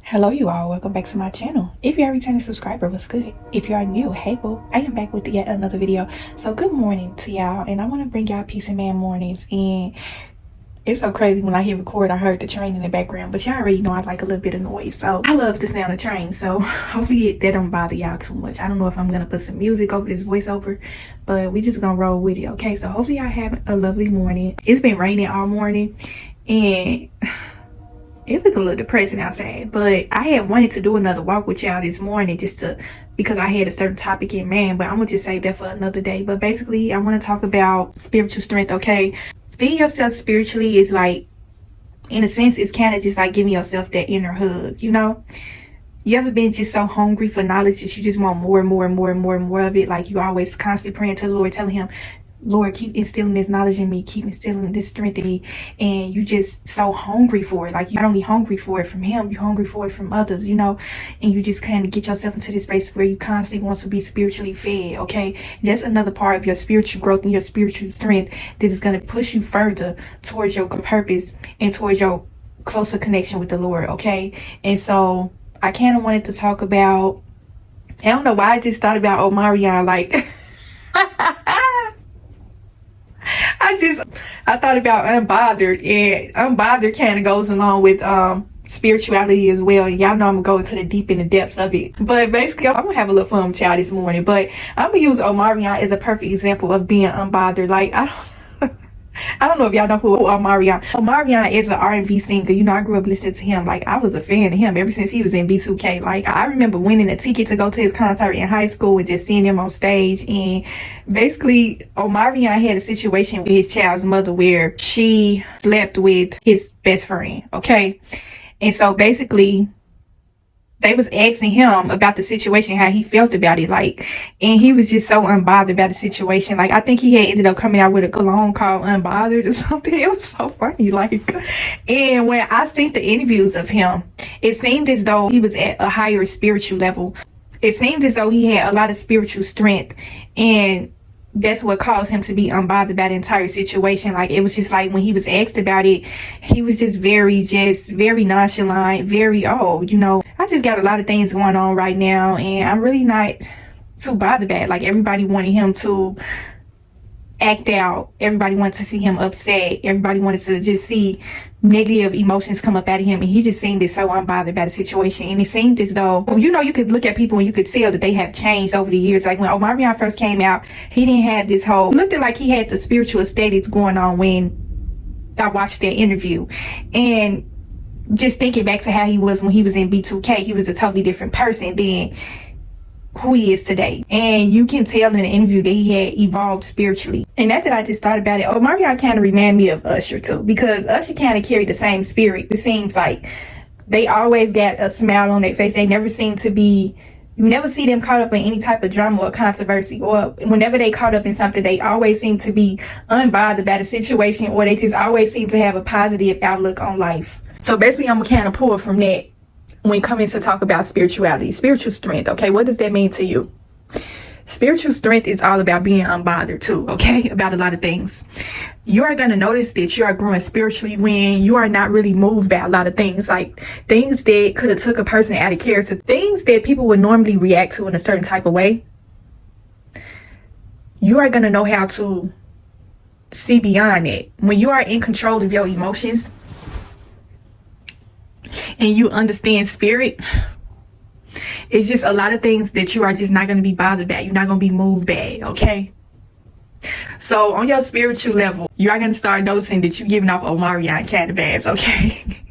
Hello you all, welcome back to my channel. If you are a returning subscriber, what's good? If you are new, hey boo, I am back with yet another video. So good morning to y'all, and I want to bring y'all peace and man mornings. And it's so crazy, when I hit record I heard the train in the background, but y'all already know I like a little bit of noise, so I love the sound of the train. So hopefully that don't bother y'all too much. I don't know if I'm gonna put some music over this voiceover, but we just gonna roll with it. Okay, so hopefully y'all have a lovely morning. It's been raining all morning and it looked a little depressing outside, but I had wanted to do another walk with y'all this morning because I had a certain topic in mind, but I'm gonna just save that for another day. But basically I want to talk about spiritual strength. Okay, feeding yourself spiritually is like, in a sense, it's kind of just like giving yourself that inner hug. You know, you ever been just so hungry for knowledge that you just want more and more and more and more and more of it? Like you always constantly praying to the Lord, telling him, Lord, keep instilling this knowledge in me, keep instilling this strength in me. And you just so hungry for it. Like you're not only hungry for it from him, you're hungry for it from others, you know. And you just kind of get yourself into this space where you constantly want to be spiritually fed. Okay, that's another part of your spiritual growth and your spiritual strength that is going to push you further towards your purpose and towards your closer connection with the Lord. Okay, and so I kind of wanted to talk about, I don't know why I just thought about Omarion, like I thought about Unbothered, and Unbothered kind of goes along with spirituality as well. And y'all know I'm gonna go into the deep in the depths of it. But basically I'm gonna have a little fun with y'all this morning. But I'm gonna use Omarion as a perfect example of being unbothered. Like I don't know if y'all know who Omarion. Omarion is an R&B singer. You know, I grew up listening to him. Like, I was a fan of him ever since he was in B2K. Like, I remember winning a ticket to go to his concert in high school and just seeing him on stage. And basically, Omarion had a situation with his child's mother where she slept with his best friend, okay? And so basically, they was asking him about the situation, how he felt about it, like, and he was just so unbothered about the situation. Like, I think he had ended up coming out with a cologne called Unbothered or something. It was so funny, like. And when I seen the interviews of him, it seemed as though he was at a higher spiritual level. It seemed as though he had a lot of spiritual strength, and that's what caused him to be unbothered about the entire situation. Like, it was just like when he was asked about it, he was just very nonchalant, very, oh, you know, I just got a lot of things going on right now and I'm really not too bothered about it. Like, everybody wanted him to act out, everybody wanted to see him upset, everybody wanted to just see negative emotions come up out of him, and he just seemed so unbothered about the situation. And it seemed as though, you know, you could look at people and you could tell that they have changed over the years. Like when Omarion first came out, he didn't have this whole, looked like he had the spiritual aesthetics going on when I watched that interview. And just thinking back to how he was when he was in B2K, he was a totally different person than who he is today. And you can tell in the interview that he had evolved spiritually. And that I just thought about it, Omarion kind of remind me of Usher too, because Usher kind of carried the same spirit. It seems like they always got a smile on their face. They never seem to be, you never see them caught up in any type of drama or controversy, or whenever they caught up in something, they always seem to be unbothered about the situation, or they just always seem to have a positive outlook on life. So basically I'm kind of pull from that when coming to talk about spirituality, spiritual strength. Okay, what does that mean to you? Spiritual strength is all about being unbothered too, okay, about a lot of things. You are going to notice that you are growing spiritually when you are not really moved by a lot of things, like things that could have took a person out of character, things that people would normally react to in a certain type of way. You are going to know how to see beyond it. When you are in control of your emotions and you understand spirit, it's just a lot of things that you are just not going to be bothered by. You're not going to be moved by, okay? So on your spiritual level, you are going to start noticing that you're giving off Omarion kind of vibes, okay?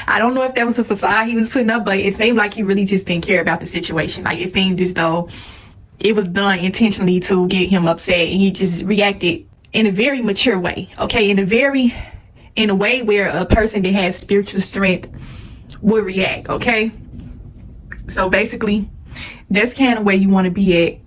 I don't know if that was a facade he was putting up, but it seemed like he really just didn't care about the situation. Like, it seemed as though it was done intentionally to get him upset, and he just reacted in a very mature way, okay? In a way where a person that has spiritual strength would react, okay? So basically, that's kind of where you want to be at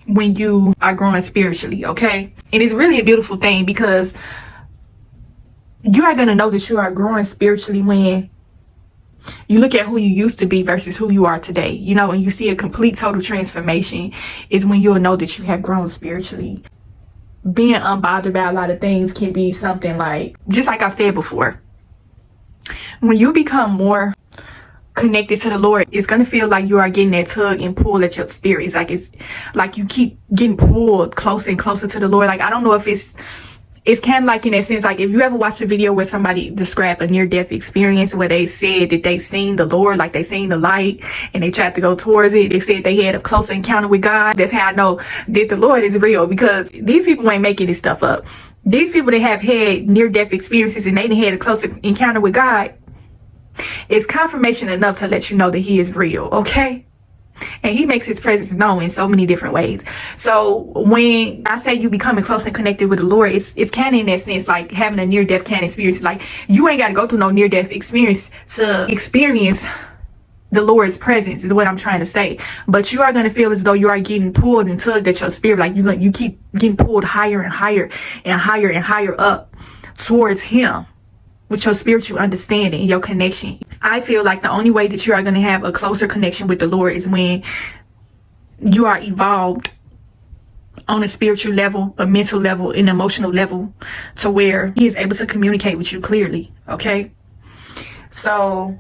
when you are growing spiritually, okay? And it's really a beautiful thing, because you are going to know that you are growing spiritually when you look at who you used to be versus who you are today. You know, when you see a complete total transformation is when you'll know that you have grown spiritually. Being unbothered by a lot of things can be something like, just like I said before, when you become more connected to the Lord, it's gonna feel like you are getting that tug and pull at your spirit. It's like you keep getting pulled closer and closer to the Lord. Like, I don't know if it's kind of like, in that sense, like if you ever watched a video where somebody described a near-death experience where they said that they seen the Lord, like they seen the light and they tried to go towards it. They said they had a close encounter with God. That's how I know that the Lord is real, because these people ain't making this stuff up. These people that have had near-death experiences and they done had a close encounter with God, it's confirmation enough to let you know that he is real, okay? And he makes his presence known in so many different ways. So when I say you becoming close and connected with the Lord, it's kind of in that sense like having a near-death kind of experience. Like, you ain't got to go through no near-death experience to experience the Lord's presence, is what I'm trying to say. But you are going to feel as though you are getting pulled and tugged at your spirit. Like you keep getting pulled higher and higher and higher and higher up towards him, with your spiritual understanding, your connection. I feel like the only way that you are going to have a closer connection with the Lord is when you are evolved on a spiritual level, a mental level, an emotional level, to where he is able to communicate with you clearly, okay? So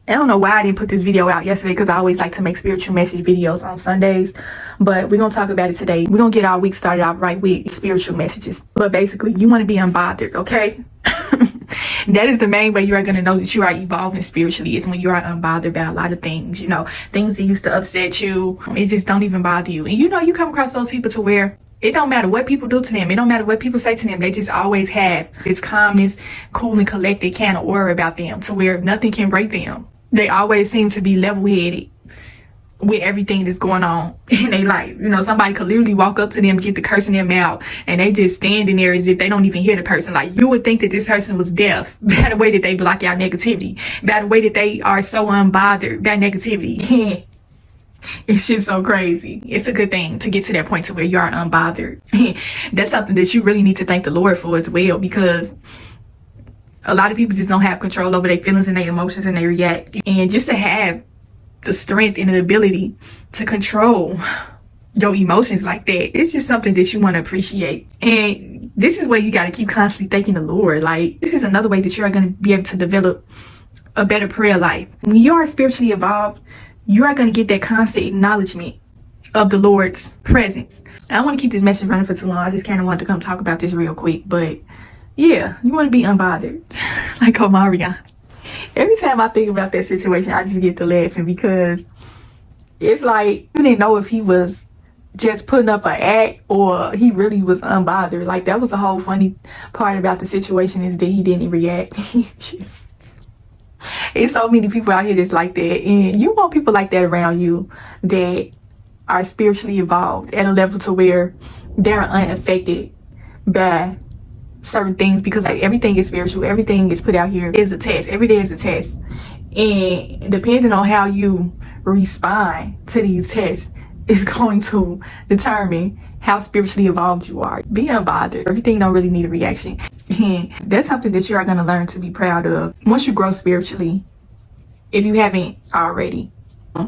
I don't know why I didn't put this video out yesterday, because I always like to make spiritual message videos on Sundays, but we're going to talk about it today. We're going to get our week started out right with spiritual messages. But basically, you want to be unbothered, okay? That is the main way you are going to know that you are evolving spiritually, is when you are unbothered by a lot of things. You know, things that used to upset you, it just don't even bother you. And you know, you come across those people to where it don't matter what people do to them, it don't matter what people say to them, they just always have this calmness, cool and collected kind of aura about them, to where nothing can break them. They always seem to be level-headed with everything that's going on in their life. You know, somebody could literally walk up to them, get the cursing them out, and they just standing there as if they don't even hear the person. Like, you would think that this person was deaf by the way that they block out negativity, by the way that they are so unbothered by negativity. It's just so crazy. It's a good thing to get to that point to where you are unbothered. That's something that you really need to thank the Lord for as well, because a lot of people just don't have control over their feelings and their emotions, and they react. And just to have the strength and the ability to control your emotions like that, it's just something that you want to appreciate. And this is where you got to keep constantly thanking the Lord. Like, this is another way that you are going to be able to develop a better prayer life. When you are spiritually evolved, you are going to get that constant acknowledgement of the Lord's presence. I don't want to keep this message running for too long. I just kind of wanted to come talk about this real quick. But yeah, you want to be unbothered, like Omarion. Every time I think about that situation, I just get to laughing, because it's like you didn't know if he was just putting up an act or he really was unbothered. Like, that was the whole funny part about the situation, is that he didn't react. It's so many people out here that's like that, and you want people like that around you that are spiritually evolved at a level to where they're unaffected by certain things, because like, everything is spiritual, everything is put out here is a test. Every day is a test, and depending on how you respond to these tests is going to determine how spiritually evolved you are. Be unbothered. Everything don't really need a reaction, and that's something that you are going to learn to be proud of once you grow spiritually, if you haven't already.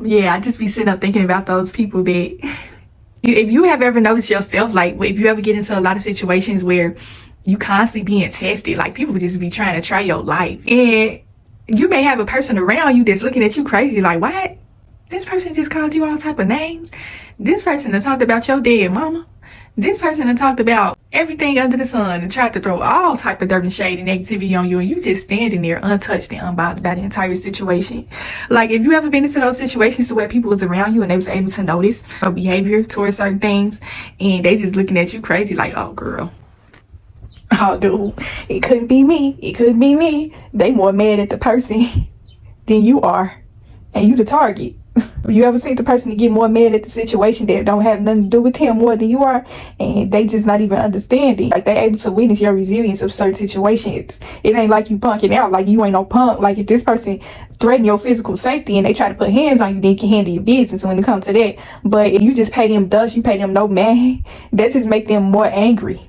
Yeah, I just be sitting up thinking about those people that, if you have ever noticed yourself, like if you ever get into a lot of situations where you constantly being tested, like people just be trying to try your life, and you may have a person around you that's looking at you crazy, like, what? This person just called you all type of names. This person has talked about your dead mama. This person has talked about everything under the sun and tried to throw all type of dirt and shade and negativity on you, and you just standing there untouched and unbothered by the entire situation. Like, if you ever been into those situations where people was around you and they was able to notice your behavior towards certain things, and they just looking at you crazy, like, oh girl, oh dude, it couldn't be me, it couldn't be me. They more mad at the person than you are, and you the target. You ever seen the person to get more mad at the situation that don't have nothing to do with him more than you are, and they just not even understanding? Like, they able to witness your resilience of certain situations. It ain't like you punking out, like you ain't no punk. Like, if this person threaten your physical safety and they try to put hands on you, then you can handle your business when it comes to that. But if you just pay them dust, you pay them no man, that just make them more angry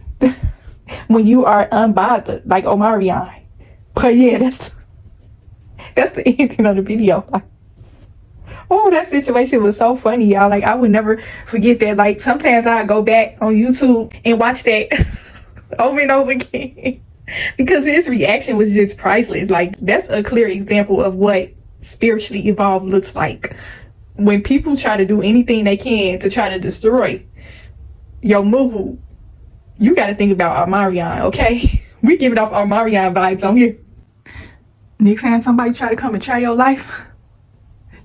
when you are unbothered, like Omarion. But yeah, that's the ending of the video. Like, oh, that situation was so funny, y'all. Like, I would never forget that. Like, sometimes I go back on YouTube and watch that over and over again because his reaction was just priceless. Like, that's a clear example of what spiritually evolved looks like. When people try to do anything they can to try to destroy your mood, you got to think about Armarion, okay? We giving off Armarion vibes on here. Next time somebody try to come and try your life,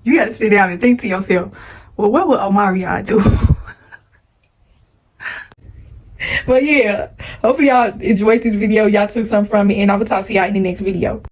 you got to sit down and think to yourself, well, what would Omarion do? But yeah, hopefully y'all enjoyed this video. Y'all took something from it, and I will talk to y'all in the next video.